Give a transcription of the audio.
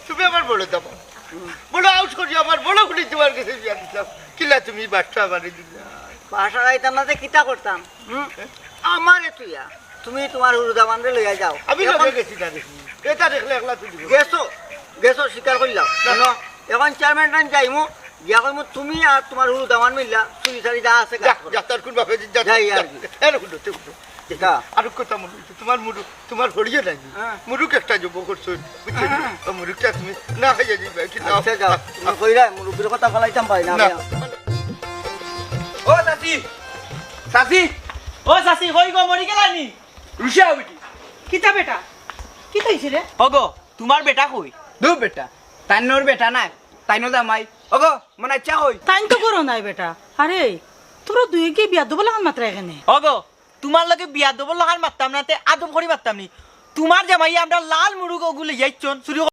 তুমি আমার বড় দাবা বড় আউট করি আমার বড় করে তোমার কাছে বিয়া দিলাম কিলা তুমি বাচ্চা আমার দিলা বাসা গাইতাম না কিতা করতাম আমারে তুইয়া তুমি তোমার হুরুদা বান্ধে লইয়া যাও আমি লগে গেছি না দেখি এটা দেখলে একলা তুই গেছো গেছো স্বীকার করলাম জানো এখন চেয়ারম্যান টাইম যাইমু গিয়া কইমু তুমি আর তোমার হুরুদা মান মিললা চুরি চারি যা আছে যাত্রার কোন বাপে যাই আর কি। এটা আর কথা মনে হচ্ছে তোমার মুরু তোমার হরিয়ে নাই মুরুক একটা যোগ করছো বুঝছো মুরুকটা তুমি না খাইয়া দিবে কি না আচ্ছা যাও তুমি কইরা মুরুবির কথা ফলাইতাম পাই না ও চাচি চাচি ও চাচি কই গো মরি গেলানি রুশিয়া বেটি কিতা বেটা কি কইছে রে ওগো তোমার বেটা কই দু বেটা তাইনোর বেটা নাই তাইনো জামাই ওগো মনে চা হই তাইন তো করো নাই বেটা আরে তোরা দুই কি বিয়া দেবো লাগান মাত্রা এখানে ওগো তোমার লগে বিয়া দেবো লাগান মারতাম না তে আদম করি মারতাম নি তোমার জামাই আমরা লাল মুরুগ ওগুলো যাইছন চুরি